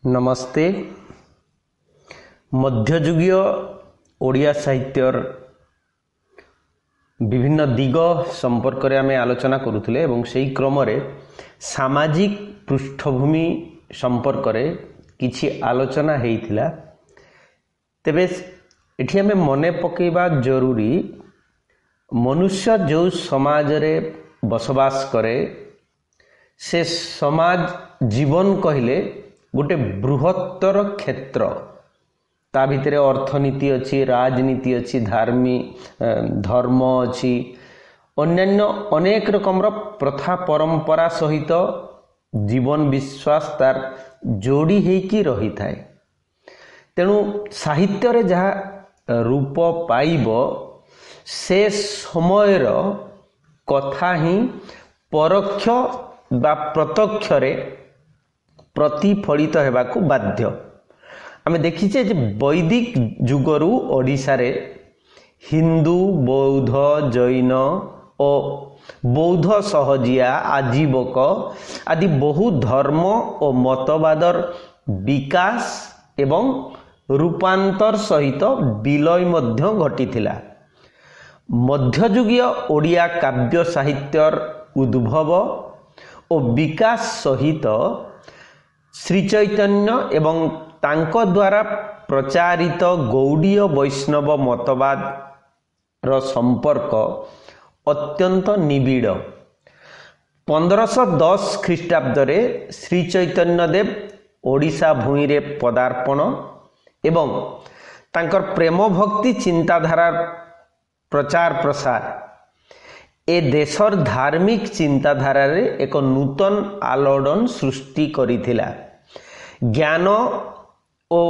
नमस्ते। मध्ययुगीय ओडिया साहित्यर विभिन्न दिग संपर्क में आम आलोचना करुले एवं से क्रम सामाजिक पृष्ठभूमि संपर्क किछि आलोचना होइथिला। तेबे एठी आमे मने पकेबा जरूरी मनुष्य जो समाज रे बसवास करे से समाज जीवन कहले गोटे बृहत्तर क्षेत्र। ता भितर अर्थनीति अच्छी, राजनीति अच्छी, धर्म अच्छी, अन्यान्य अनेक रकम प्रथा परंपरा सहित जीवन विश्वास तार जोड़ी होइकी रही थाए। तेणु साहित्य रे जहाँ रूप पाइब से समयर कथा ही परोक्ष बा प्रत्यक्ष रे प्रतिफलित हेबाकू बाध्य। आमे देखिचे जे वैदिक जुगरु ओडिशा रे हिंदू, बौद्ध, जैन और बौद्ध सहजिया, आजीवक आदि बहु धर्म और मतवादर विकास एवं रूपांतर सहित विलय मध्य घटिथिला। मध्ययुगीय ओडिया काव्य साहित्यर उद्भव और विकास सहित श्री चैतन्य एवं तांको द्वारा प्रचारित गौड़ीय वैष्णव मतवाद रो संपर्क अत्यंत निबिड़। 1510 ख्रीष्टाब्द रे श्री चैतन्य देव ओडिशा भूमि रे पदार्पण एवं तांकर प्रेम भक्ति चिंताधारा प्रचार प्रसार ए देशर धार्मिक चिंताधारा रे एक नूतन आलोड़न सृष्टि करिथिला। ज्ञान ओ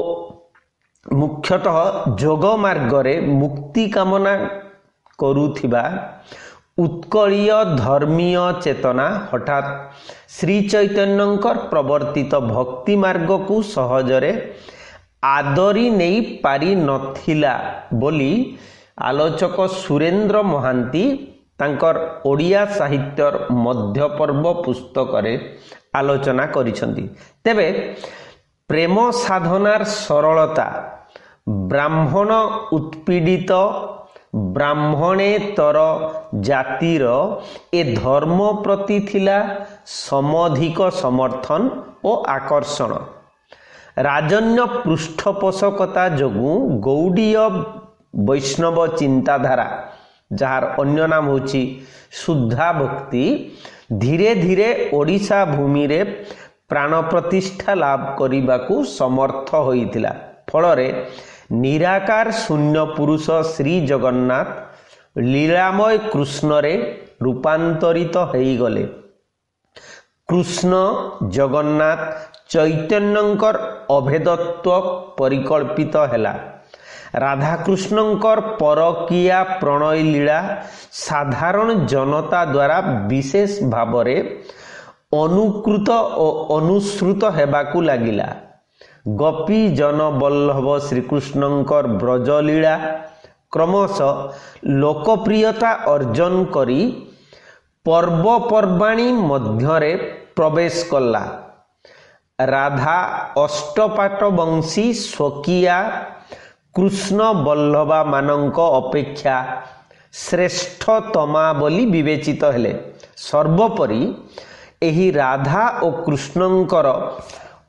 मुख्यतः जोग मार्ग रे मुक्ति कामना करुथिबा उत्कलीय धर्मीय चेतना हठात श्री चैतन्यंकर प्रवर्तित भक्ति मार्ग को सहजरे आदरी नहीं पारी नथिला बोली आलोचक सुरेंद्र महांती तांकर ओडिया साहित्यर मध्य पर्व पुस्तक रे आलोचना करिसंती। तेबे प्रेम साधनार सरलता, ब्राह्मण उत्पीड़ित ब्राह्मणेतर जातिर ए धर्म प्रति थिला समधिक समर्थन और आकर्षण। राजन्य पृष्ठपोषकता जोगु गौड़ीय वैष्णव चिंताधारा जार अन्य नाम होची शुद्धा भक्ति धीरे धीरे ओडिशा भूमि रे प्राण प्रतिष्ठा लाभ करिबाकू समर्थ होइतिला। फलरे निराकार शून्य पुरुष श्री जगन्नाथ लीलामय कृष्ण रे रूपांतरित होई गले। कृष्ण जगन्नाथ चैतन्यंकर अभेदत्व परिकल्पित हैला। राधाकृष्णंकर परकिया प्रणय लीला साधारण जनता द्वारा विशेष भावरे अनुकृत और अनुश्रुत हेबाकू लागिला। गोपी जन बल्लभ श्रीकृष्णंकर ब्रजलीला क्रमशः लोकप्रियता अर्जन करी पर्वपर्वाणी मध्यरे प्रवेश कला। राधा अष्टपाट वंशी स्वकीया कृष्ण बल्लभा मानक अपेक्षा श्रेष्ठतमा बोली विवेचित हेले। सर्वोपरि एही राधा और कृष्णंकर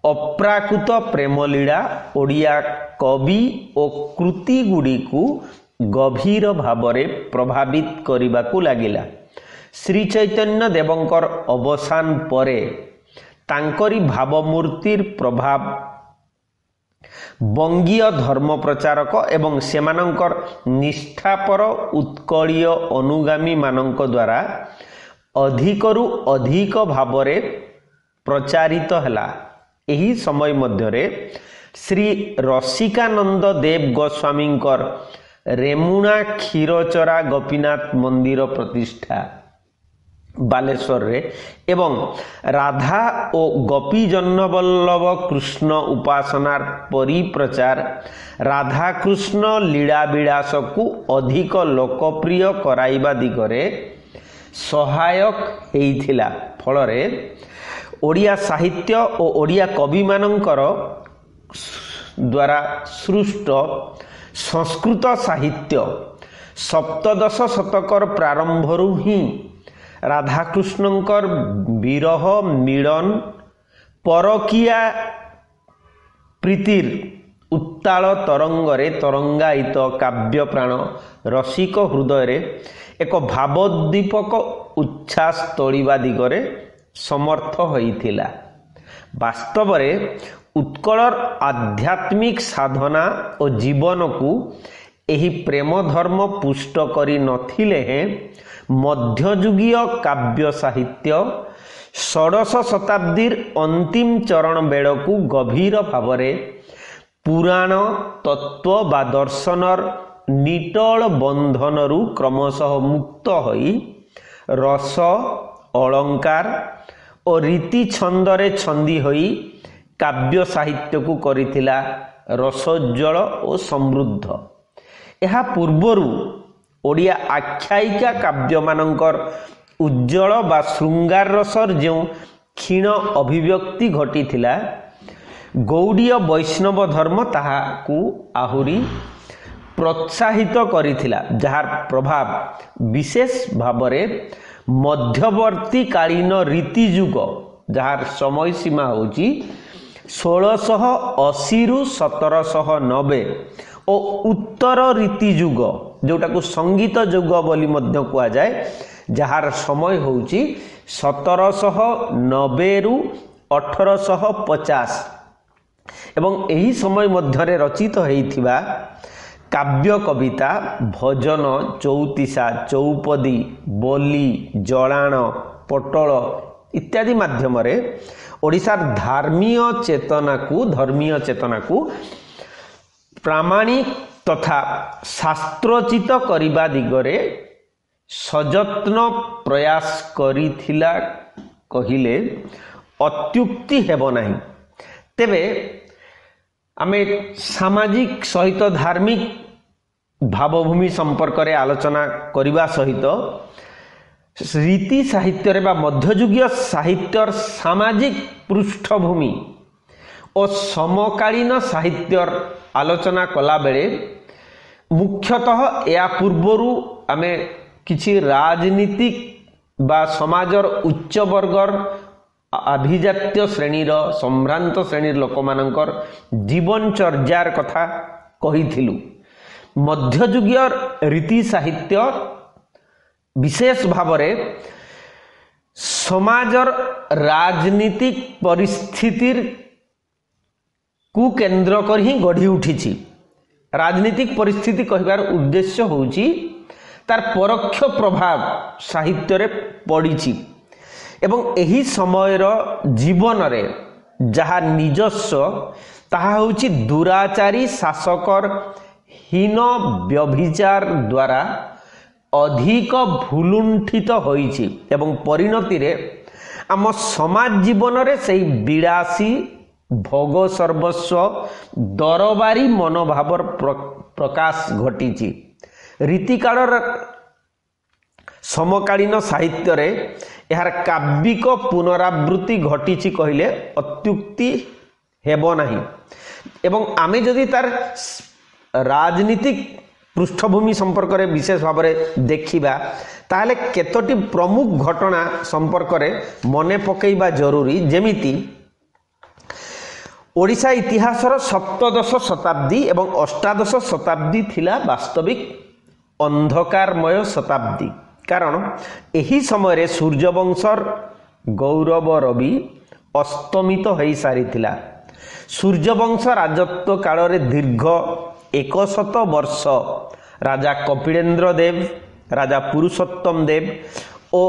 अप्राकृत प्रेमलीला ओडिया कवि और कृति गुड़ी को गभीर भावरे प्रभावित करिबाकू लागिला। श्री चैतन्य देवंकर अवसान परे तांकरी भावमूर्तिर प्रभाव बंगीय धर्म प्रचारक एवं सेमानंकर निष्ठापर उत्कलीय अनुगामी मानंक द्वारा अधिकरु अधिक भावरे प्रचारित हला। एही समय मध्यरे श्री रसिकानंद देव गोस्वामींकर रेमुणा क्षीरचरा गोपीनाथ मंदिर प्रतिष्ठा बालेश्वर रे एवं राधा और गोपी जन्नवल्लभ कृष्ण उपासनार परिप्रचार राधा कृष्ण लीला विलास को अधिक लोकप्रिय कराइबा दिगरे सहायक हेइथिला। फलरे ଓଡ଼ିଆ ସାହିତ୍ୟ ଓ ଓଡ଼ିଆ କବିମାନଙ୍କର ଦ୍ୱାରା ସୃଷ୍ଟ ସଂସ୍କୃତ ସାହିତ୍ୟ ସପ୍ତଦଶ ଶତକର ପ୍ରାରମ୍ଭରୁ ହିଁ ରାଧାକୃଷ୍ଣଙ୍କର ବିରହ ମିଳନ ପରକୀୟା ପ୍ରୀତିର ଉତ୍ତାଳ ତରଙ୍ଗରେ ତରଙ୍ଗାୟିତ କାବ୍ୟପ୍ରାଣ ରସିକ ହୃଦୟରେ ଏକ ଭାବୋଦ୍ଦୀପକ ଉଚ୍ଛ୍ୱାସ ତୋଳିବା ଦିଗରେ ସମର୍ଥ ହୋଇଥିଲା। ବାସ୍ତବରେ ଉତ୍କଳର ଆଧ୍ୟାତ୍ମିକ ସାଧନା ଓ ଜୀବନକୁ ଏହି ପ୍ରେମ ଧର୍ମ ପୁଷ୍ଟ କରି ନଥିଲେ ହେଁ ମଧ୍ୟଯୁଗୀୟ କାବ୍ୟ ସାହିତ୍ୟ ଷୋଡ଼ଶ ଶତାବ୍ଦୀର ଅନ୍ତିମ ଚରଣ ବେଳକୁ ଗଭୀର ଭାବରେ ପୁରାଣ ତତ୍ତ୍ୱ ବା ଦର୍ଶନର ନିଟଳ ବନ୍ଧନରୁ କ୍ରମଶଃ ମୁକ୍ତ ହୋଇ ରସ ଅଳଙ୍କାର ଓ ରୀତି ଛନ୍ଦରେ ଛନ୍ଦି ହୋଇ କାବ୍ୟ ସାହିତ୍ୟକୁ କରିଥିଲା ରସୋଜ୍ୱଳ ଓ ସମୃଦ୍ଧ। ଏହା ପୂର୍ବରୁ ଓଡ଼ିଆ ଆଖ୍ୟାୟିକା କାବ୍ୟମାନଙ୍କର ଉଜ୍ଜଳ ବା ଶୃଙ୍ଗାର ରସର ଯେଉଁ କ୍ଷୀଣ ଅଭିବ୍ୟକ୍ତି ଘଟିଥିଲା ଗୌଡ଼ୀୟ ବୈଷ୍ଣବ ଧର୍ମ ତାହାକୁ ଆହୁରି ପ୍ରୋତ୍ସାହିତ କରିଥିଲା, ଯାହାର ପ୍ରଭାବ ବିଶେଷ ଭାବରେ ମଧ୍ୟବର୍ତ୍ତୀକାଳୀନ ରୀତିଯୁଗ ଯାହାର ସମୟସୀମା ହେଉଛି 1680ରୁ 1790 ଓ ଉତ୍ତର ରୀତିଯୁଗ ଯେଉଁଟାକୁ ସଙ୍ଗୀତ ଯୁଗ ବୋଲି ମଧ୍ୟ କୁହାଯାଏ, ଯାହାର ସମୟ ହେଉଛି 1790ରୁ 1850 ଏବଂ ଏହି ସମୟ ମଧ୍ୟରେ ରଚିତ ହୋଇଥିବା କାବ୍ୟ କବିତା ଭଜନ ଚଉତିଶା ଚୌପଦୀ ବୋଲି ଜଳାଣ ପଟଳ ଇତ୍ୟାଦି ମାଧ୍ୟମରେ ଓଡ଼ିଶାର ଧର୍ମୀୟ ଚେତନାକୁ ପ୍ରାମାଣିକ ତଥା ଶାସ୍ତ୍ରୋଚିତ କରିବା ଦିଗରେ ସଯତ୍ନ ପ୍ରୟାସ କରିଥିଲା କହିଲେ ଅତ୍ୟୁକ୍ତି ହେବ ନାହିଁ। ତେବେ ଆମେ ସାମାଜିକ ସହିତ ଧାର୍ମିକ ଭାବଭୂମି ସମ୍ପର୍କରେ ଆଲୋଚନା କରିବା ସହିତ ରୀତି ସାହିତ୍ୟରେ ବା ମଧ୍ୟଯୁଗୀୟ ସାହିତ୍ୟର ସାମାଜିକ ପୃଷ୍ଠଭୂମି ଓ ସମକାଳୀନ ସାହିତ୍ୟର ଆଲୋଚନା କଲାବେଳେ ମୁଖ୍ୟତଃ ଏହା ପୂର୍ବରୁ ଆମେ କିଛି ରାଜନୀତିକ ବା ସମାଜର ଉଚ୍ଚ ବର୍ଗର ଆଭିଜାତ୍ୟ ଶ୍ରେଣୀର ସମ୍ଭ୍ରାନ୍ତ ଶ୍ରେଣୀର ଲୋକମାନଙ୍କର ଜୀବନଚର୍ଯ୍ୟାର କଥା କହିଥିଲୁ। ମଧ୍ୟଯୁଗୀୟ ରୀତି ସାହିତ୍ୟ ବିଶେଷ ଭାବରେ ସମାଜର ରାଜନୀତିକ ପରିସ୍ଥିତିର କୁ କେନ୍ଦ୍ର କରି ହିଁ ଗଢ଼ି ଉଠିଛି। ରାଜନୀତିକ ପରିସ୍ଥିତି କହିବାର ଉଦ୍ଦେଶ୍ୟ ହେଉଛି ତାର ପରୋକ୍ଷ ପ୍ରଭାବ ସାହିତ୍ୟରେ ପଡ଼ିଛି ଏବଂ ଏହି ସମୟର ଜୀବନରେ ଯାହା ନିଜସ୍ୱ ତାହା ହେଉଛି ଦୁରାଚାରୀ ଶାସକର ହୀନ ବ୍ୟଭିଚାର ଦ୍ୱାରା ଅଧିକ ଭୁଲୁଣ୍ଠିତ ହୋଇଛି ଏବଂ ପରିଣତିରେ ଆମ ସମାଜ ଜୀବନରେ ସେହି ବିଳାସୀ ଭୋଗ ସର୍ବସ୍ୱ ଦରବାରୀ ମନୋଭାବର ପ୍ରକାଶ ଘଟିଛି। ରୀତିକାଳର ସମକାଳୀନ ସାହିତ୍ୟରେ ଏହାର କାବ୍ୟିକ ପୁନରାବୃତ୍ତି ଘଟିଛି କହିଲେ ଅତ୍ୟୁକ୍ତି ହେବ ନାହିଁ ଏବଂ ଆମେ ଯଦି ତାର ରାଜନୀତିକ ପୃଷ୍ଠଭୂମି ସମ୍ପର୍କରେ ବିଶେଷ ଭାବରେ ଦେଖିବା ତାହେଲେ କେତୋଟି ପ୍ରମୁଖ ଘଟଣା ସମ୍ପର୍କରେ ମନେ ପକାଇବା ଜରୁରୀ। ଯେମିତି ଓଡ଼ିଶା ଇତିହାସର ସପ୍ତଦଶ ଶତାବ୍ଦୀ ଏବଂ ଅଷ୍ଟାଦଶ ଶତାବ୍ଦୀ ଥିଲା ବାସ୍ତବିକ ଅନ୍ଧକାରମୟ ଶତାବ୍ଦୀ, କାରଣ ଏହି ସମୟରେ ସୂର୍ଯ୍ୟବଂଶର ଗୌରବ ରବି ଅସ୍ତମିତ ହୋଇସାରିଥିଲା। ସୂର୍ଯ୍ୟବଂଶ ରାଜତ୍ୱ କାଳରେ ଦୀର୍ଘ 100 ବର୍ଷ ରାଜା କପିଳେନ୍ଦ୍ର ଦେବ, ରାଜା ପୁରୁଷୋତ୍ତମ ଦେବ ଓ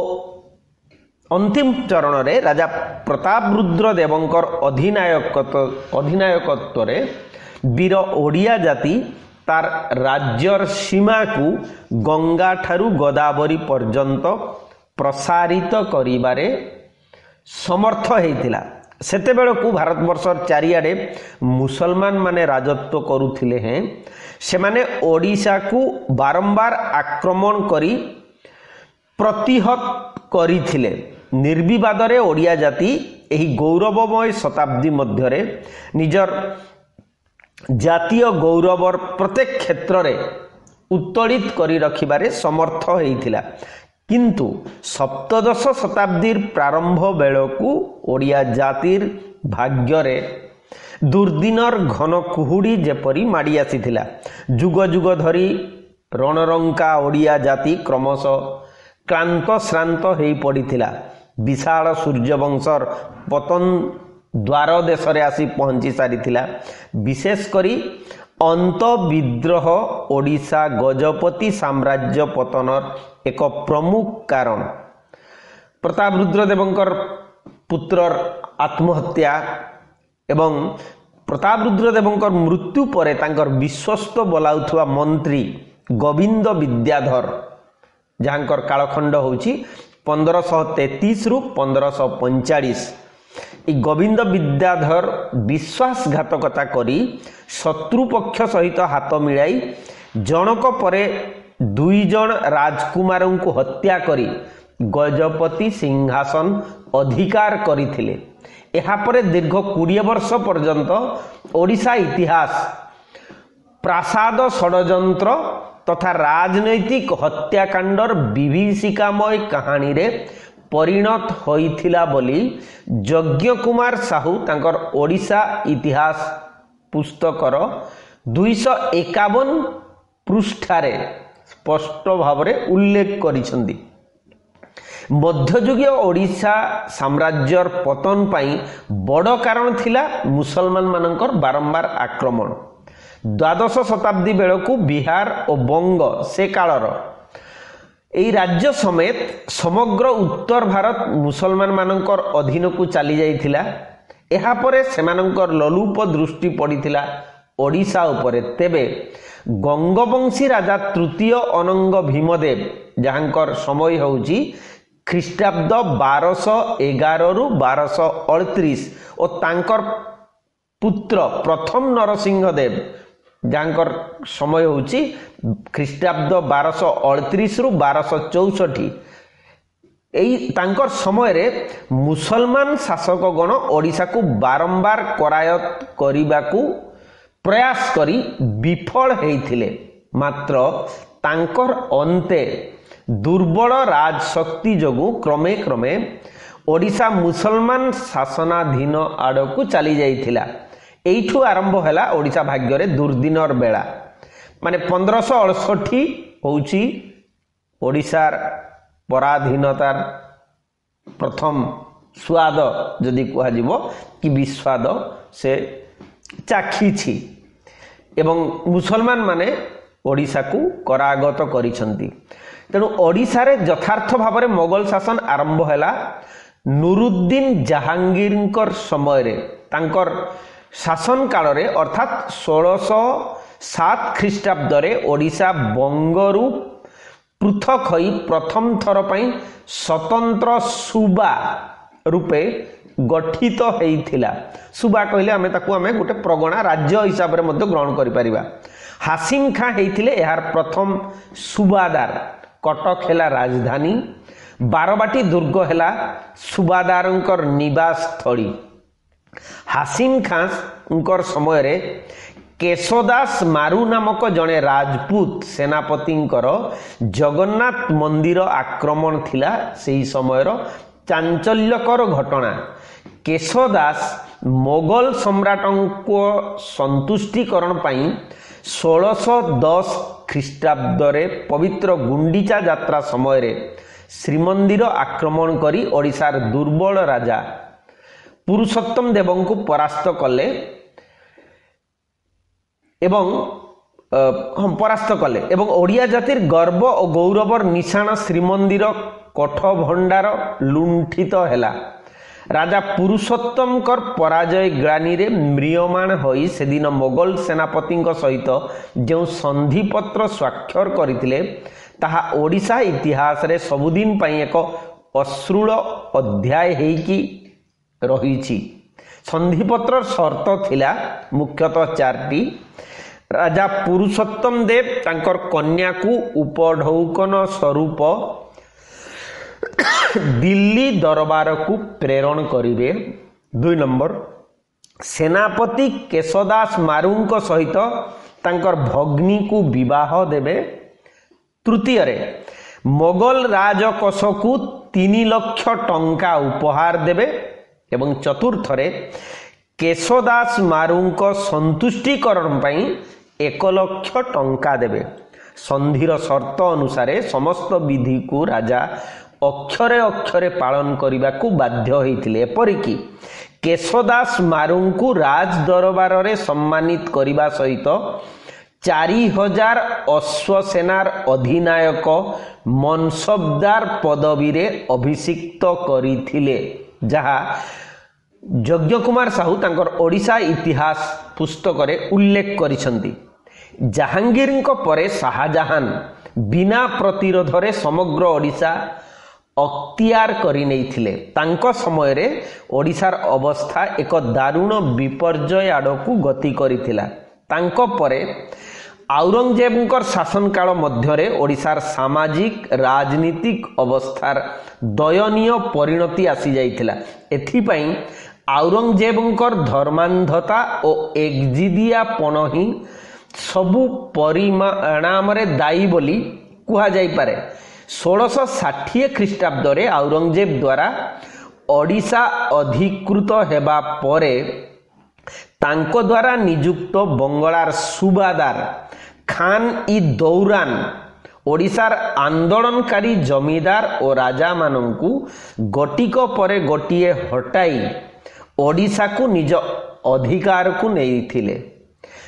ଅନ୍ତିମ ଚରଣରେ ରାଜା ପ୍ରତାପରୁଦ୍ର ଦେବଙ୍କର ଅଧିନାୟକତ୍ୱରେ ବୀର ଓଡ଼ିଆ ଜାତି ତାର ରାଜ୍ୟର ସୀମାକୁ ଗଙ୍ଗା ଠାରୁ ଗୋଦାବରୀ ପର୍ଯ୍ୟନ୍ତ ପ୍ରସାରିତ କରିବାରେ ସମର୍ଥ ହୋଇଥିଲା। ସେତେବେଳକୁ ଭାରତବର୍ଷର ଚାରିଆଡ଼େ ମୁସଲମାନ ମାନେ ରାଜତ୍ୱ କରୁଥିଲେ ହେଁ ସେମାନେ ଓଡ଼ିଶାକୁ ବାରମ୍ବାର ଆକ୍ରମଣ କରି ପ୍ରତିହତ କରିଥିଲେ। ନିର୍ବିବାଦରେ ଓଡ଼ିଆ ଜାତି ଏହି ଗୌରବମୟ ଶତାବ୍ଦୀ ମଧ୍ୟରେ ନିଜର ଜାତୀୟ ଗୌରବର ପ୍ରତ୍ୟେକ କ୍ଷେତ୍ରରେ ଉତ୍ତୋଳିତ କରି ରଖିବାରେ ସମର୍ଥ ହୋଇଥିଲା। କିନ୍ତୁ ସପ୍ତଦଶ ଶତାବ୍ଦୀର ପ୍ରାରମ୍ଭ ବେଳକୁ ଓଡ଼ିଆ ଜାତିର ଭାଗ୍ୟରେ ଦୁର୍ଦିନର ଘନ କୁହୁଡ଼ି ଯେପରି ମାଡ଼ି ଆସିଥିଲା। ଯୁଗ ଯୁଗ ଧରି ରଣରଙ୍କା ଓଡ଼ିଆ ଜାତି କ୍ରମଶଃ କ୍ଳାନ୍ତ ଶ୍ରାନ୍ତ ହୋଇ ପଡ଼ିଥିଲା। ବିଶାଳ ସୂର୍ଯ୍ୟବଂଶର ପତନ ଦ୍ୱାର ଦେଶରେ ଆସି ପହଞ୍ଚି ସାରିଥିଲା। ବିଶେଷ କରି ଅନ୍ତଃବିଦ୍ରୋହ ଓଡ଼ିଶା ଗଜପତି ସାମ୍ରାଜ୍ୟ ପତନର ଏକ ପ୍ରମୁଖ କାରଣ। ପ୍ରତାପରୁଦ୍ର ଦେବଙ୍କର ପୁତ୍ରର ଆତ୍ମହତ୍ୟା ଏବଂ ପ୍ରତାପରୁଦ୍ର ଦେବଙ୍କର ମୃତ୍ୟୁ ପରେ ତାଙ୍କର ବିଶ୍ୱସ୍ତ ବୋଲାଉଥିବା ମନ୍ତ୍ରୀ ଗୋବିନ୍ଦ ବିଦ୍ୟାଧର, ଯାହାଙ୍କର କାଳଖଣ୍ଡ ହେଉଛି 1533ରୁ 1545, এই ଗୋବିନ୍ଦ ବିଦ୍ୟାଧର ବିଶ୍ୱାସଘାତକତା କରି ଶତ୍ରୁପକ୍ଷ ସହିତ ହାତ ମିଳାଇ ଜଣକ ପରେ 2 ଜଣ ରାଜକୁମାରଙ୍କୁ ହତ୍ୟା କରି ଗଜପତି ସିଂହାସନ ଅଧିକାର କରିଥିଲେ। ଏହାପରେ ଦୀର୍ଘ 20 ବର୍ଷ ପର୍ଯ୍ୟନ୍ତ ଓଡ଼ିଶା ଇତିହାସ ପ୍ରାସାଦ ଷଡ଼ଯନ୍ତ୍ର ତଥା ରାଜନୈତିକ ହତ୍ୟାକାଣ୍ଡର ବିଭୀଷିକାମୟ କାହାଣୀରେ ପରିଣତ ହୋଇଥିଲା ବୋଲି ଯଜ୍ଞ କୁମାର ସାହୁ ତାଙ୍କର ଓଡ଼ିଶା ଇତିହାସ ପୁସ୍ତକର 251 ପୃଷ୍ଠାରେ ସ୍ପଷ୍ଟ ଭାବରେ ଉଲ୍ଲେଖ କରିଛନ୍ତି। ମଧ୍ୟଯୁଗୀୟ ଓଡ଼ିଶା ସାମ୍ରାଜ୍ୟର ପତନ ପାଇଁ ବଡ଼ କାରଣ ଥିଲା ମୁସଲମାନମାନଙ୍କର ବାରମ୍ବାର ଆକ୍ରମଣ। ଦ୍ୱାଦଶ ଶତାବ୍ଦୀ ବେଳକୁ ବିହାର ଓ ବଙ୍ଗ ସେ କାଳର ଏହି ରାଜ୍ୟ ସମେତ ସମଗ୍ର ଉତ୍ତର ଭାରତ ମୁସଲମାନମାନଙ୍କର ଅଧୀନକୁ ଚାଲି ଯାଇଥିଲା। ଏହାପରେ ସେମାନଙ୍କର ଲୋଲୁପ ଦୃଷ୍ଟି ପଡ଼ିଥିଲା ଓଡ଼ିଶା ଉପରେ। ତେବେ ଗଙ୍ଗବଂଶୀ ରାଜା ତୃତୀୟ ଅନଙ୍ଗ ଭୀମଦେବ, ଯାହାଙ୍କର ସମୟ ହେଉଛି ଖ୍ରୀଷ୍ଟାବ୍ଦ 1211ରୁ 1238 ଓ ତାଙ୍କର ପୁତ୍ର ପ୍ରଥମ ନରସିଂହ ଦେବ, ଯାହାଙ୍କର ସମୟ ହେଉଛି ଖ୍ରୀଷ୍ଟାବ୍ଦ 1238ରୁ 1264, এই ତାଙ୍କର ସମୟରେ ମୁସଲମାନ ଶାସକଗଣ ଓଡ଼ିଶାକୁ ବାରମ୍ବାର କରାୟତ କରିବାକୁ ପ୍ରୟାସ କରି ବିଫଳ ହୋଇଥିଲେ। ମାତ୍ର ତାଙ୍କର ଅନ୍ତେ ଦୁର୍ବଳ ରାଜଶକ୍ତି ଯୋଗୁଁ କ୍ରମେ କ୍ରମେ ଓଡ଼ିଶା ମୁସଲମାନ ଶାସନାଧୀନ ଆଡ଼କୁ ଚାଲି ଯାଇଥିଲା। এইଠୁ ଆରମ୍ଭ ହେଲା ଓଡ଼ିଶା ଭାଗ୍ୟରେ ଦୁର୍ଦିନର ବେଳା। ମାନେ 1568 ହେଉଛି ଓଡ଼ିଶାର ପରାଧୀନତାର ପ୍ରଥମ ସ୍ୱାଦ ଯଦି କୁହାଯିବ କି ବିସ୍ୱାଦ ସେ ଚାଖିଛି ଏବଂ ମୁସଲମାନ ମାନେ ଓଡ଼ିଶାକୁ କରାଗତ କରିଛନ୍ତି। ତେଣୁ ଓଡ଼ିଶାରେ ଯଥାର୍ଥ ଭାବରେ ମୋଗଲ ଶାସନ ଆରମ୍ଭ ହେଲା ନୁରୁଦ୍ଦିନ ଜାହାଙ୍ଗୀରଙ୍କର ସମୟରେ। ତାଙ୍କର ଶାସନ କାଳରେ ଅର୍ଥାତ୍ 1607 ଖ୍ରୀଷ୍ଟାବ୍ଦରେ ଓଡ଼ିଶା ବଙ୍ଗରୁ ପୃଥକ ହୋଇ ପ୍ରଥମ ଥର ପାଇଁ ସ୍ୱତନ୍ତ୍ର ସୁବା ରୂପେ ଗଠିତ ହୋଇଥିଲା। ସୁବା କହିଲେ ଆମେ ତାକୁ ଗୋଟେ ପ୍ରଗଣା ରାଜ୍ୟ ହିସାବରେ ମଧ୍ୟ ଗ୍ରହଣ କରିପାରିବା। ହାସିମ ଖାଁ ହେଇଥିଲେ ଏହାର ପ୍ରଥମ ସୁବାଦାର। କଟକ ହେଲା ରାଜଧାନୀ, ବାରବାଟୀ ଦୁର୍ଗ ହେଲା ସୁବାଦାରଙ୍କର ନିବାସ ସ୍ଥଳୀ। ହାସିମ ଖାଁଙ୍କର ସମୟରେ କେଶୋଦାସ ମାରୁ ନାମକ ଜଣେ ରାଜପୁତ ସେନାପତିଙ୍କର ଜଗନ୍ନାଥ ମନ୍ଦିର ଆକ୍ରମଣ ଥିଲା ସେହି ସମୟର ଚାଞ୍ଚଲ୍ୟକର ଘଟଣା। କେଶୋଦାସ ମୋଗଲ ସମ୍ରାଟଙ୍କ ସନ୍ତୁଷ୍ଟିକରଣ ପାଇଁ 1610 ଖ୍ରୀଷ୍ଟାବ୍ଦରେ ପବିତ୍ର ଗୁଣ୍ଡିଚା ଯାତ୍ରା ସମୟରେ ଶ୍ରୀମନ୍ଦିର ଆକ୍ରମଣ କରି ଓଡ଼ିଶାର ଦୁର୍ବଳ ରାଜା ପୁରୁଷୋତ୍ତମ ଦେବଙ୍କୁ ପରାସ୍ତ କଲେ ଏବଂ ଓଡ଼ିଆ ଜାତିର ଗର୍ବ ଓ ଗୌରବର ନିଶାଣ ଶ୍ରୀମନ୍ଦିର କୋଠ ଭଣ୍ଡାର ଲୁଣ୍ଠିତ ହେଲା। ରାଜା ପୁରୁଷୋତ୍ତମଙ୍କର ପରାଜୟ ଗ୍ଳାନିରେ ମ୍ରିୟମାଣ ହୋଇ ସେଦିନ ମୋଗଲ ସେନାପତିଙ୍କ ସହିତ ଯେଉଁ ସନ୍ଧିପତ୍ର ସ୍ୱାକ୍ଷର କରିଥିଲେ ତାହା ଓଡ଼ିଶା ଇତିହାସରେ ସବୁଦିନ ପାଇଁ ଏକ ଅଶ୍ରୁଳ ଅଧ୍ୟାୟ ହେଇକି ରହିଛି। ସନ୍ଧିପତ୍ରର ସର୍ତ୍ତ ଥିଲା ମୁଖ୍ୟତଃ 4ଟି। ରାଜା ପୁରୁଷୋତ୍ତମ ଦେବ ତାଙ୍କର କନ୍ୟାକୁ ଉପଢୌକନ ସ୍ୱରୂପ दिल्ली दरबार को प्रेरण करिवे। 2 नंबर सेनापति केशदास मारुंक सहित तांकर भग्नी को विवाह देवे। तृतीय रे मोगल राजकोष को 3 लाख टंका उपहार देवे। एवं चतुर्थ रे केशदास मारुंक संतुष्टिकरण पई 1 लाख टंका देवे। संधिर शर्त अनुसार समस्त विधि को राजा अक्षरे अक्षरे पालन करने को बाध्य होइथिले। एपरिकी केशदास मारुंकु राज दरबार रे सम्मानित करने सहित 4000 अश्वसेनार अधिनायक मनसबदार पदवी रे अभिषिक्त करिथिले, जहा यज्ञ कुमार साहू तांकर ओडिशा इतिहास पुस्तक रे उल्लेख करिसंती। जहांगीर परे शाहजहान बिना प्रतिरोध रे समग्र ओडिशा अख्तियार करि नैथिले। तांको समय रे ओडिशार अवस्था एक दारुण विपर्जय आड़कू गति करिथिला। तांको परे औरंगजेबंकर शासन काल मध्य रे ओडिशार सामाजिक राजनीतिक अवस्थार दयनीय परिणति आसी जाइथिला। एथिपई औरंगजेबंकर धर्मांधता और एकजिदियापन ही सबु परिणाम रे दायी बोली कुहा जाई पारे। 1660 ख्रीष्टाब्द रे औरंगजेब द्वारा ओडिशा अधिकृत हेबा परे तांको द्वारा नियुक्त बंगलार सुबादार खान इ दौरान ओडिशार आंदोलनकारी जमीदार और राजा मानंकु गोटिक परे गोटिए हटाई ओडिशा को निज अधिकार को नेइथिले।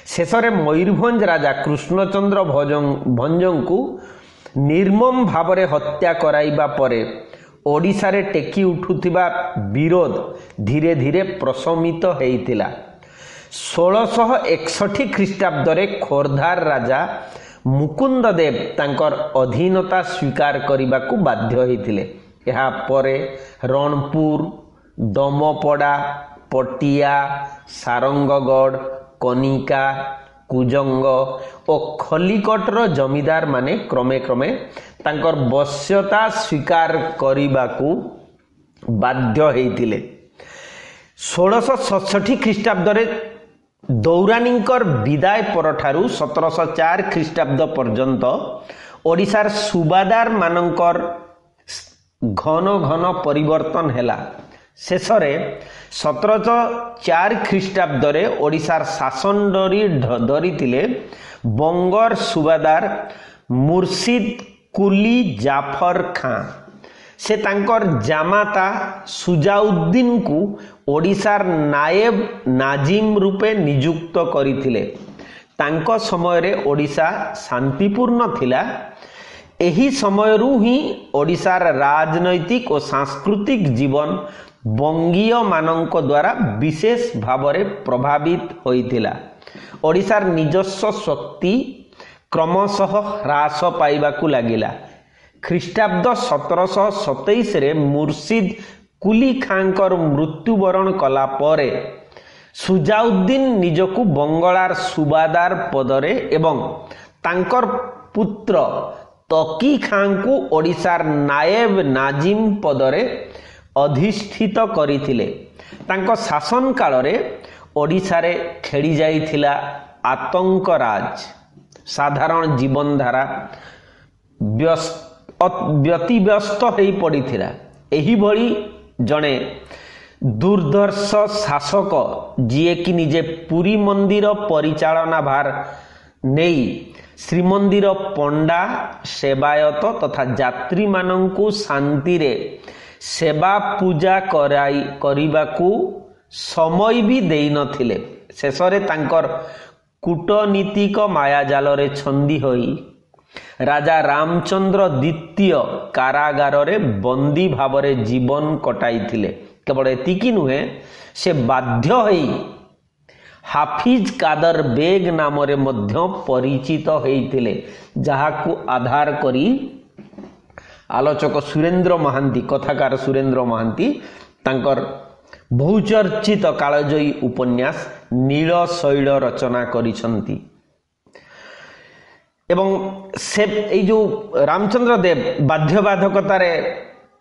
शेषरे मयूरभंज राजा कृष्णचंद्र भंजंकु निर्मम भावरे हत्या कराइबा परे ओडिशा रे टेकी उठुथिबा विरोध धीरे धीरे प्रशमित हेइतिला। 1661 ख्रीष्टाब्द रे खोरधार राजा मुकुंद देव तांकर अधीनता स्वीकार करने को बाध्य होइथिले। एहा परे रणपुर, डमपड़ा, पटिया, सारंगगढ़, कनिका, कुजंग और खलिकटर जमीदार माने क्रमे क्रमे तांकर बश्यता स्वीकार करने को बाध्य होइथिले। 1667 ख्रीष्टाब्द रे दौरानींकर विदाय परठारु 1704 ख्रीष्टाब्द पर्यंत ओडिशार सुबादार मानंकर घन घन परिवर्तन हैला। शेषरे 1704 ख्रीष्टाब्द रे ओडिशार शासन धरिथिले बंगर सुबादार मुर्शिद कुली जाफर खां। से तांकर जामाता सुजाउद्दीन को ओडिशार नायब नाजिम रूपे नियुक्त करिथिले। तांको समय रे ओडिशा शांतिपूर्ण थिला। एही समयरू ही ओडिशार राजनैतिक और सांस्कृतिक जीवन बंगीय मानक द्वारा विशेष भावरे प्रभावित होइथिला। ओडिशार निजस्व शक्ति क्रमशः ह्रास पाइबाकू लागिला। ख्रीष्टाब्द 1727 रे मुर्शिद कुली खांकर मृत्युवरण कला परे सुजाउद्दीन निजकू बंगलार सुबादार पदरे एवं तांकर पुत्र तकी खां को ओडिशार नायब नाजिम पदरे अधिष्ठित करिथिले। तांको शासन काल रे ओडिशा रे खेड़ी जाइथिला आतंक राज। साधारण जीवन धारा व्यतिव्यस्त होई पड़िथिला। एही भली जणे दुर्धर्ष शासक जिए कि निजे पुरी मंदिर परिचालना भार नेई श्रीमंदिर पंडा सेवायत तथा यात्री मानंकु शांति रे सेवा पूजा करिबाकू समय भी देई नथिले। शेषरे तांकर कूटनीतिक मायाजाल रे छंदी होई राजा रामचंद्र द्वितीय कारागार रे बंदी भावरे जीवन कटाइथिले। केवल एतिकी नुहे, से बाध्य होई हाफिज कादर बेग नाम रे मध्य परिचित होइथिले, जहाकू आधार करी आलोचक सुरेंद्र महांती, कथाकार सुरेंद्र महांती तांकर बहुचर्चित कालजयी उपन्यास नील शैल रचना करिसंती। एवं से जो रामचंद्र देव बाध्यबाधकतार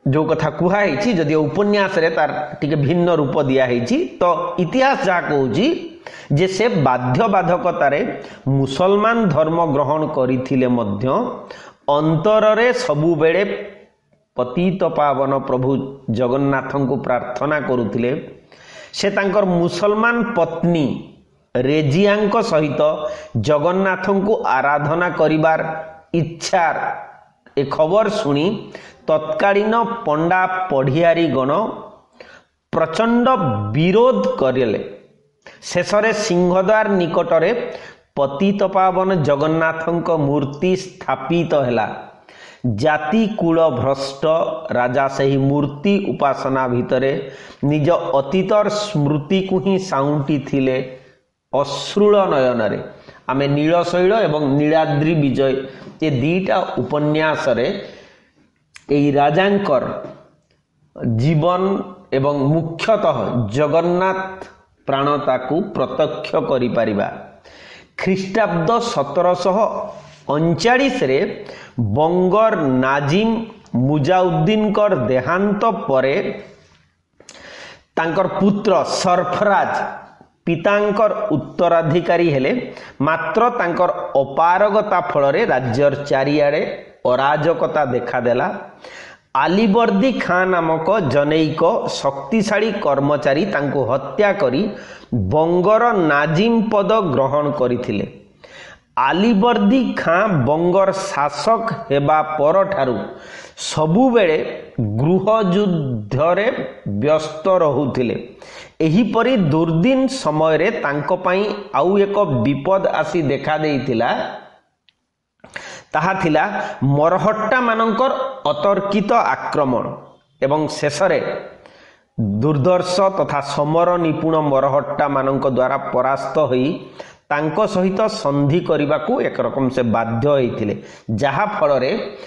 जो कथा कुहाई जदि उपन्यास रे तार टिके भिन्न रूप दिया है तो इतिहास जहाँ कहूँ जे से बाध्यबाधकतारे मुसलमान धर्म ग्रहण करथिले मध्य अंतर रे सबु बेले पतित पावन प्रभु जगन्नाथ को प्रार्थना करुथिले। से तांकर मुसलमान पत्नी रेजिया सहित जगन्नाथ को आराधना करिबार इच्छा ए खबर सुनी तत्कालीन पंडा पढ़ियारी गण प्रचंड विरोध करेले। शेषरे सिंहद्वार निकटरे पतित पावन जगन्नाथ मूर्ति स्थापित हैला। जाति कुल भ्रष्ट राजा सही मूर्ति उपासना भितरे निज अतीतर स्मृति को ही साउंटी थिले अश्रुल नयन रे। आमे नीलशैल एवं नीलाद्रि विजय ये दीटा उपन्यास रे एई राजांकर जीवन एवं मुख्यतः जगन्नाथ प्राणता को प्रत्यक्ष करि परिबा। ख्रीष्टाब्द 1739 रे बंगर नाजिम मुजाउद्दीन कर देहांत परे तांकर पुत्र सरफराज पितांकर उत्तराधिकारी हेले। मात्र तांकर अपारगता फलरे राज्यर चारिआडे अराजकता देखादेला। आलीवर्दी खां नामक जनैक शक्तिशाली कर्मचारी तांको हत्या करी बंगर नाजिम पद ग्रहण करिथिले। आलीवर्दी खां बंगर शासक हेबा परठारु सबुबेले गृहयुद्धरे व्यस्त रहुथिले। एहीपरि दुर्दिन समय रे तांको पई आउ एक विपद आसी देखा देइतिला। ताहा थिला मरहट्टा मानकर अतर्कित आक्रमण एवं शेषरे दुर्धर्ष तथा समर निपुण मरहट्टा मानक द्वारा परास्त होई तांको सहित संधि करिबाकू एक रकम से बाध्य होइथिले। जहा फलरे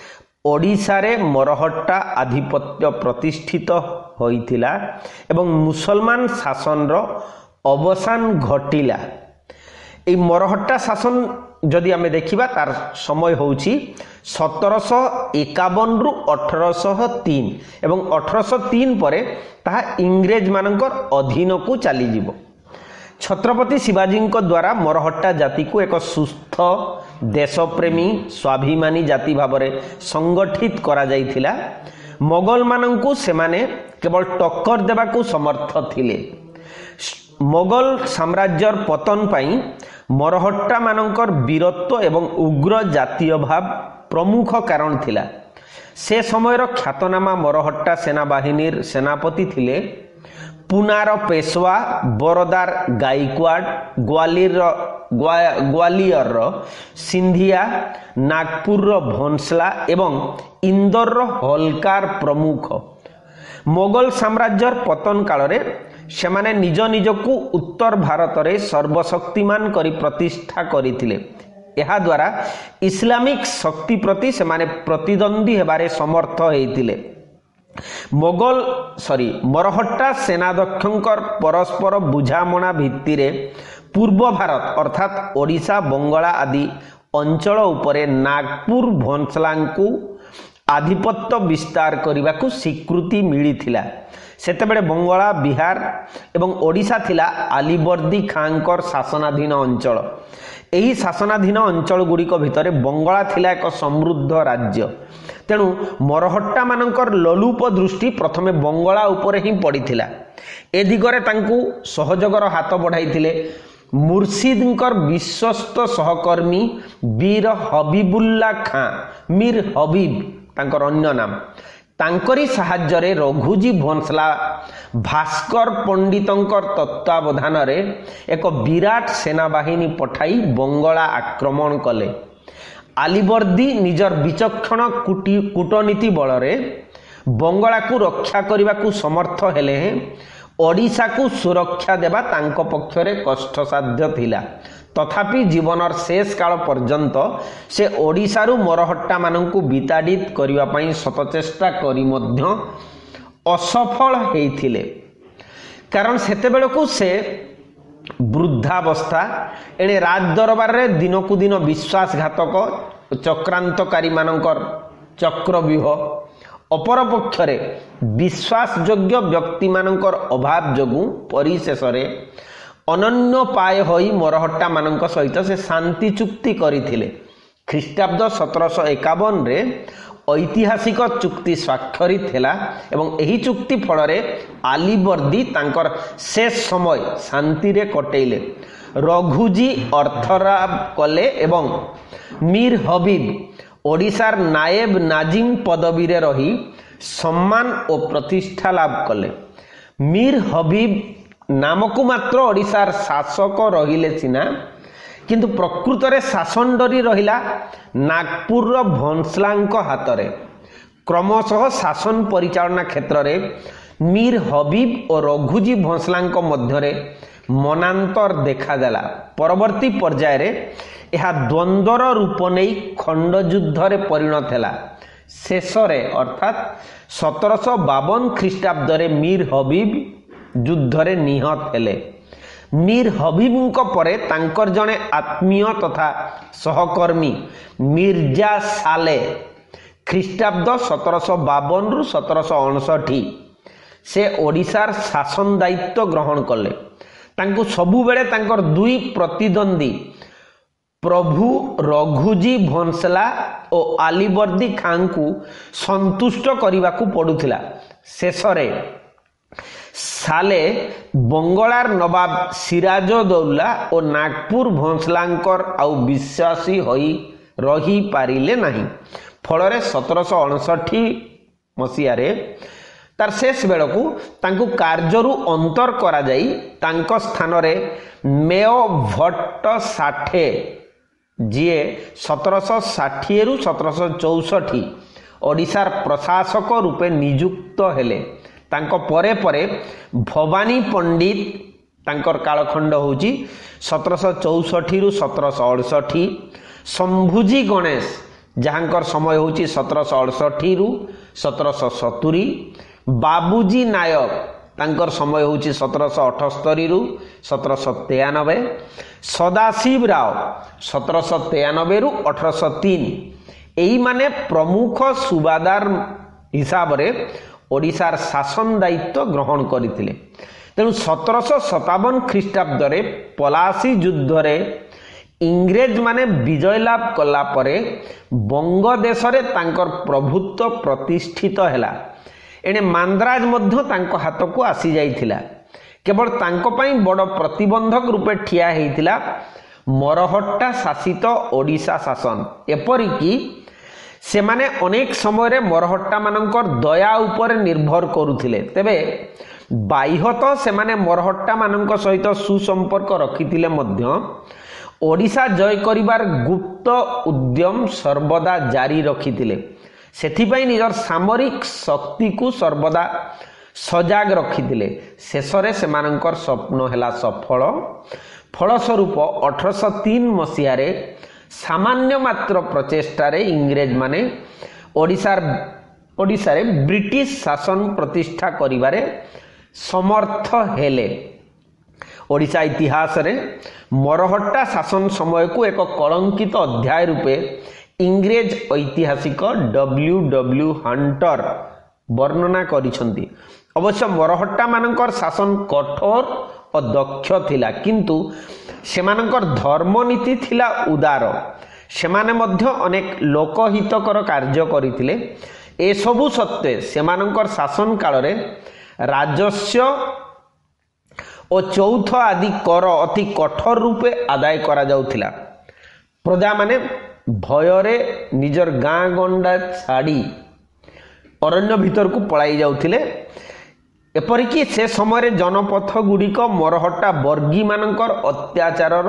ओडिशा रे मरहट्टा आधिपत्य प्रतिष्ठित होइथिला एवं मुसलमान शासन रो अवसान घटिला। ए मरहट्टा शासन जदि आमे देखिबा तार समय होउची 1751 रु 1803 एवं 1803 परे ताहा इंग्रेज मानकर अधीन को चली जिवो। छत्रपति शिवाजी द्वारा मरहट्टा जाति को एक सुस्थ देशप्रेमी स्वाभिमानी जाति भावरे संगठित करा जाइथिला। मोगल मानंकु सेमाने केवल टक्कर देबाकू समर्थ थिले। मोगल साम्राज्यर पतन पाई मरहट्टा मानकर वीरत्व एवं उग्र जातीय भाव प्रमुख कारण थिला। से समयर ख्यातनामा मरहट्टा सेना बाहिनीर सेनापति थिले पुनार पेशवा बरदार गायकवाड़, ग्वालियर सिंधिया, नागपुर भोंसला एवं इंदौर होलकार प्रमुख। मोगल साम्राज्यर पतन काल सेमाने निज निजकू उत्तर भारत रे सर्वशक्तिमान करी प्रतिष्ठा करिथिले। एहा द्वारा इस्लामिक शक्ति प्रति सेमाने प्रतिद्वंदी हेबारे समर्थ हेइथिले। मरहट्टा सेनाध्यक्षंकर परस्पर बुझामणा भित्तिरे पूर्व भारत अर्थात ओडिशा बंगला आदि अंचल उपरे नागपुर भोंसलांकु आधिपत्य विस्तार करने स्वीकृति मिलिथिला। सेतेबेले बंगला बिहार एवं ओडिशा थिला आलीवर्दी खांकर शासनाधीन अंचल। एही शासनाधीन अंचल गुड़िक भितरे बंगला थिला एक समृद्ध राज्य। तेणु मरहट्टा मानकर लोलुप दृष्टि प्रथमे बंगला उपरे ही पड़िथिला। ए दिगरे तांकु सहयोगर हाथ बढ़ाइथिले मुर्शिदंकर विश्वस्त सहकर्मी वीर हबीबुल्ला खां, मीर हबीब तांकर अन्य नाम। तांकरी साहाय्य रे रघुजी भोंसला भास्कर पंडितंकर तत्वावधान रे एक विराट सेनाबाहिनी पठाई बंगला आक्रमण कले। आलीवर्दी निजर विचक्षण कूटनीति बल रे बंगला को रक्षा करने को समर्थ हेले ओडिशा को सुरक्षा देवा तांको पक्षरे कष्टसाध्य थिला। तथापि जीवनर शेष काल पर्यंत से ओडिशारु मरहट्टा मानंकु विताड़ित करिवा पई शतचेष्टा करी मध्य असफल हेइथिले। कारण सेते बेलकु से वृद्धावस्था एणे राज दरबार रे दिनकु दिन विश्वासघातक चक्रांतकारी मानकर चक्रव्यूह ଅପରପକ୍ଷରେ ବିଶ୍ୱାସଯୋଗ୍ୟ ବ୍ୟକ୍ତିମାନଙ୍କର ଅଭାବ ଯୋଗୁଁ ପରିଶେଷରେ ଅନନ୍ୟୋପାୟ ହୋଇ ମରହଟ୍ଟାମାନଙ୍କ ସହିତ ସେ ଶାନ୍ତି ଚୁକ୍ତି କରିଥିଲେ। ଖ୍ରୀଷ୍ଟାବ୍ଦ 1751ରେ ଐତିହାସିକ ଚୁକ୍ତି ସ୍ୱାକ୍ଷରିତ ହେଲା ଏବଂ ଏହି ଚୁକ୍ତି ଫଳରେ ଆଲିବର୍ଦୀ ତାଙ୍କର ଶେଷ ସମୟ ଶାନ୍ତିରେ କଟେଇଲେ। ରଘୁଜୀ ଅର୍ଥଲାଭ କଲେ ଏବଂ ମୀର ହବିବ ଓଡ଼ିଶାର ନାଏବ ନାଜିମ ପଦବୀରେ ରହି ସମ୍ମାନ ଓ ପ୍ରତିଷ୍ଠା ଲାଭ କଲେ। ମୀର ହବିବ ନାମକୁ ମାତ୍ର ଓଡ଼ିଶାର ଶାସକ ରହିଲେ ସିନା, କିନ୍ତୁ ପ୍ରକୃତରେ ଶାସନ ଡରି ରହିଲା ନାଗପୁରର ଭୋଁସଲାଙ୍କ ହାତରେ। କ୍ରମଶଃ ଶାସନ ପରିଚାଳନା କ୍ଷେତ୍ରରେ ମୀର ହବିବ ଓ ରଘୁଜୀ ଭୋଁସଲାଙ୍କ ମଧ୍ୟରେ ମନାନ୍ତର ଦେଖାଦେଲା। ପରବର୍ତ୍ତୀ ପର୍ଯ୍ୟାୟରେ ଏହା ଦ୍ୱନ୍ଦ୍ୱର ରୂପ ନେଇ ଖଣ୍ଡଯୁଦ୍ଧରେ ପରିଣତ ହେଲା। ଶେଷରେ ଅର୍ଥାତ୍ 1752 ଖ୍ରୀଷ୍ଟାବ୍ଦରେ ମୀର ହବିବ ଯୁଦ୍ଧରେ ନିହତ ହେଲେ। ମୀର ହବିବଙ୍କ ପରେ ତାଙ୍କର ଜଣେ ଆତ୍ମୀୟ ତଥା ସହକର୍ମୀ ମିର୍ଜା ସାଲେ ଖ୍ରୀଷ୍ଟାବ୍ଦ 1752ରୁ 1759 ସେ ଓଡ଼ିଶାର ଶାସନ ଦାୟିତ୍ୱ ଗ୍ରହଣ କଲେ। ତାଙ୍କୁ ସବୁବେଳେ ତାଙ୍କର ଦୁଇ ପ୍ରତିଦ୍ୱନ୍ଦ୍ୱୀ ପ୍ରଭୁ ରଘୁଜୀ ଭୋଁସଲା ଓ ଆଲିବର୍ଦୀ ଖାଁଙ୍କୁ ସନ୍ତୁଷ୍ଟ କରିବାକୁ ପଡ଼ୁଥିଲା। ଶେଷରେ ସାଲେ ବଙ୍ଗଳାର ନବାବ ସିରାଜଉଦ୍ଦୌଲା ଓ ନାଗପୁର ଭୋଁସଲାଙ୍କର ଆଉ ବିଶ୍ୱାସୀ ହୋଇ ରହିପାରିଲେ ନାହିଁ। ଫଳରେ 1759 ମସିହାରେ ତାର ଶେଷ ବେଳକୁ ତାଙ୍କୁ କାର୍ଯ୍ୟରୁ ଅନ୍ତର କରାଯାଇ ତାଙ୍କ ସ୍ଥାନରେ ମେୟ ଭଟ୍ଟ ସାଠେ ଯିଏ 1760ରୁ 1764 ଓଡ଼ିଶାର ପ୍ରଶାସକ ରୂପେ ନିଯୁକ୍ତ ହେଲେ। ତାଙ୍କ ପରେ ପରେ ଭବାନୀ ପଣ୍ଡିତ ତାଙ୍କର କାଳଖଣ୍ଡ ହେଉଛି 1764ରୁ 1768, ଶମ୍ଭୁଜୀ ଗଣେଶ ଯାହାଙ୍କର ସମୟ ହେଉଛି 1768ରୁ 1770, ବାବୁଜୀ ନାୟକ ତାଙ୍କର ସମୟ ହେଉଛି 1778ରୁ 1793, ସଦାଶିବ ରାଓ 1793ରୁ 1803। ଏଇମାନେ ପ୍ରମୁଖ ସୁବାଦାର ହିସାବରେ ଓଡ଼ିଶାର ଶାସନ ଦାୟିତ୍ୱ ଗ୍ରହଣ କରିଥିଲେ। ତେଣୁ 1757 ଖ୍ରୀଷ୍ଟାବ୍ଦରେ ପଲାସୀ ଯୁଦ୍ଧରେ ଇଂରେଜମାନେ ବିଜୟ ଲାଭ କଲା ପରେ ବଙ୍ଗ ଦେଶରେ ତାଙ୍କର ପ୍ରଭୁତ୍ୱ ପ୍ରତିଷ୍ଠିତ ହେଲା। ଏଣେ ମାନ୍ଦ୍ରାଜ ମଧ୍ୟ ତାଙ୍କ ହାତକୁ ଆସିଯାଇଥିଲା। କେବଳ ତାଙ୍କ ପାଇଁ ବଡ଼ ପ୍ରତିବନ୍ଧକ ରୂପେ ଠିଆ ହେଇଥିଲା ମରହଟ୍ଟା ଶାସିତ ଓଡ଼ିଶା ଶାସନ। ଏପରିକି ସେମାନେ ଅନେକ ସମୟରେ ମରହଟ୍ଟାମାନଙ୍କର ଦୟା ଉପରେ ନିର୍ଭର କରୁଥିଲେ। ତେବେ ବାହ୍ୟତଃ ସେମାନେ ମରହଟ୍ଟାମାନଙ୍କ ସହିତ ସୁସମ୍ପର୍କ ରଖିଥିଲେ ମଧ୍ୟ ଓଡ଼ିଶା ଜୟ କରିବାର ଗୁପ୍ତ ଉଦ୍ୟମ ସର୍ବଦା ଜାରି ରଖିଥିଲେ। ସେଥିପାଇଁ ନିଜର ସାମରିକ ଶକ୍ତିକୁ ସର୍ବଦା ସଜାଗ ରଖିଥିଲେ। ଶେଷରେ ସେମାନଙ୍କର ସ୍ୱପ୍ନ ହେଲା ସଫଳ। ଫଳସ୍ୱରୂପ 1803 ମସିହାରେ ସାମାନ୍ୟ ମାତ୍ର ପ୍ରଚେଷ୍ଟାରେ ଇଂରେଜମାନେ ଓଡ଼ିଶାରେ ବ୍ରିଟିଶ ଶାସନ ପ୍ରତିଷ୍ଠା କରିବାରେ ସମର୍ଥ ହେଲେ। ଓଡ଼ିଶା ଇତିହାସରେ ମରହଟ୍ଟା ଶାସନ ସମୟକୁ ଏକ କଳଙ୍କିତ ଅଧ୍ୟାୟ ରୂପେ ଇଂରେଜ ଐତିହାସିକ W.W. ହଣ୍ଟର ବର୍ଣ୍ଣନା କରିଛନ୍ତି। ଅବଶ୍ୟ ମରହଟ୍ଟାମାନଙ୍କର ଶାସନ କଠୋର ଓ ଦକ୍ଷ ଥିଲା, କିନ୍ତୁ ସେମାନଙ୍କର ଧର୍ମନୀତି ଥିଲା ଉଦାର। ସେମାନେ ମଧ୍ୟ ଅନେକ ଲୋକହିତକର କାର୍ଯ୍ୟ କରିଥିଲେ। ଏସବୁ ସତ୍ତ୍ୱେ ସେମାନଙ୍କର ଶାସନ କାଳରେ ରାଜସ୍ୱ ଓ ଚୌଥ ଆଦି କର ଅତି କଠୋର ରୂପେ ଆଦାୟ କରାଯାଉଥିଲା। ପ୍ରଜାମାନେ ଭୟରେ ନିଜର ଗାଁ ଗଣ୍ଡା ଛାଡ଼ି ଅରଣ୍ୟ ଭିତରକୁ ପଳାଇ ଯାଉଥିଲେ। ଏପରିକି ସେ ସମୟରେ ଜନପଥ ଗୁଡ଼ିକ ମରହଟ୍ଟା ବର୍ଗୀମାନଙ୍କର ଅତ୍ୟାଚାରର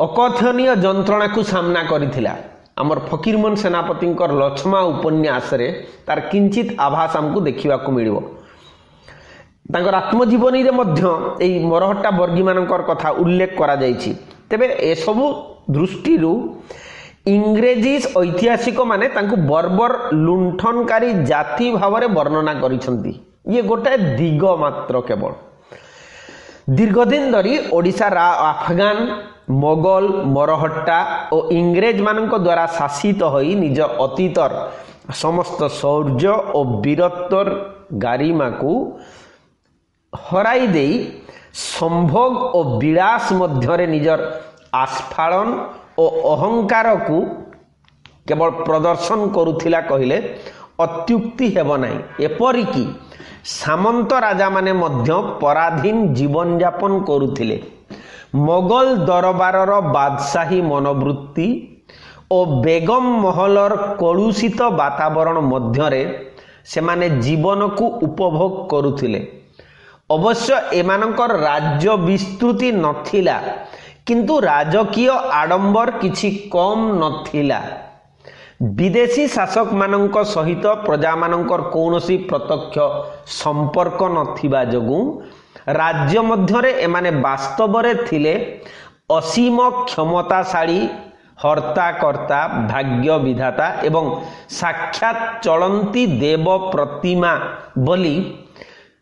ଅକଥନୀୟ ଯନ୍ତ୍ରଣାକୁ ସାମ୍ନା କରିଥିଲା। ଆମର ଫକୀରମୋହନ ସେନାପତିଙ୍କର ଲଛମା ଉପନ୍ୟାସରେ ତାର କିଞ୍ଚିତ ଆଭାସ ଆମକୁ ଦେଖିବାକୁ ମିଳିବ। ତାଙ୍କର ଆତ୍ମଜୀବନୀରେ ମଧ୍ୟ ଏହି ମରହଟ୍ଟା ବର୍ଗୀମାନଙ୍କର କଥା ଉଲ୍ଲେଖ କରାଯାଇଛି। ତେବେ ଏସବୁ ଦୃଷ୍ଟିରୁ ଇଂରେଜୀ ଐତିହାସିକମାନେ ତାଙ୍କୁ ବର୍ବର ଲୁଣ୍ଠନକାରୀ ଜାତି ଭାବରେ ବର୍ଣ୍ଣନା କରିଛନ୍ତି। ଇଏ ଗୋଟାଏ ଦିଗ ମାତ୍ର କେବଳ। ଦୀର୍ଘଦିନ ଧରି ଓଡ଼ିଶା ଆଫଗାନ, ମୋଗଲ, ମରହଟ୍ଟା ଓ ଇଂରେଜମାନଙ୍କ ଦ୍ୱାରା ଶାସିତ ହୋଇ ନିଜ ଅତୀତର समस्त शौर्य और वीरत्वर गारिमा को हराई दे संभोग और विलास मध्य निजर आस्फालन और अहंकार को केवल प्रदर्शन करुथिला कहिले अत्युक्ति हेब नाही। एपरिकी सामंत राजा माने मध्य पराधीन जीवन यापन करुथिले। मोगल दरबारर बादशाही मनोवृत्ति और बेगम महलर कलुषित वातावरण मध्यरे सेमाने जीवन को उपभोग करुथिले। अवश्य एमानकर राज्य विस्तृति नथिला किंतु राजकीय आडंबर किछि कम नथिला। विदेशी शासक मानक सहित प्रजा मानकर कौनसी प्रत्यक्ष संपर्क नथिबा जोगु राज्य मध्यरे एमाने वास्तवरे थिले असीम क्षमताशाली हर्ताकर्ता भाग्य विधाता एवं साक्षात चलंती देव प्रतिमा बोली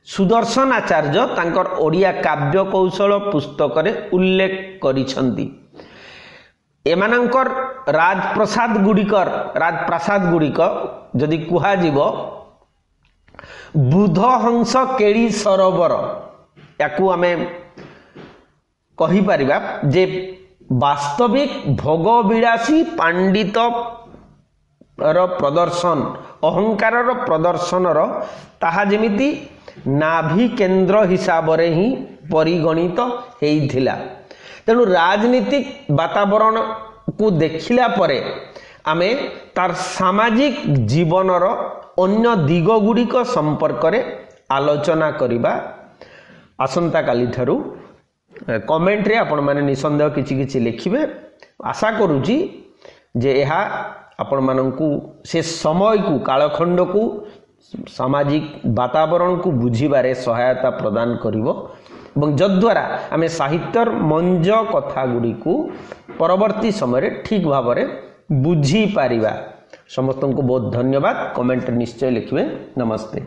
सुदर्शन आचार्य तांकर ओडिया काव्य कौशल पुस्तक रे उल्लेख करिसंती। एमानंकर राजप्रसाद गुड़िक जदि कुहा जीव बुध हंस केड़ी सरोवर याकू आमे कहि परिबा जे वास्तविक भोगविलासी पांडित प्रदर्शन अहंकार प्रदर्शन ताहा जेमिति नाभि केन्द्र हिसाब रे ही परिगणित हेइथिला। तेणु राजनीतिक वातावरण को देखिला परे आमे तार सामाजिक जीवनर अन्य दिग गुड़िक संपर्क रे आलोचना करिबा। आसंता काली ठारू कमेंट रे आपण माने निसंदेह किछि किछि लिखिबे। आशा करूची जे एहा आपण माननकु से समय को कालखंड को सामाजिक वातावरण को बुझिबारे सहायता प्रदान करिवो এবং যদ্ୱାରା ଆମେ ସାହିତ୍ୟର ମଞ୍ଜ କଥା ଗୁଡ଼ିକୁ ପରବର୍ତ୍ତୀ ସମୟରେ ଠିକ୍ ଭାବରେ ବୁଝିପାରିବା। ସମସ୍ତଙ୍କୁ ବହୁତ ଧନ୍ୟବାଦ। କମେଣ୍ଟ ନିଶ୍ଚୟ ଲେଖିବେ। ନମସ୍ତେ।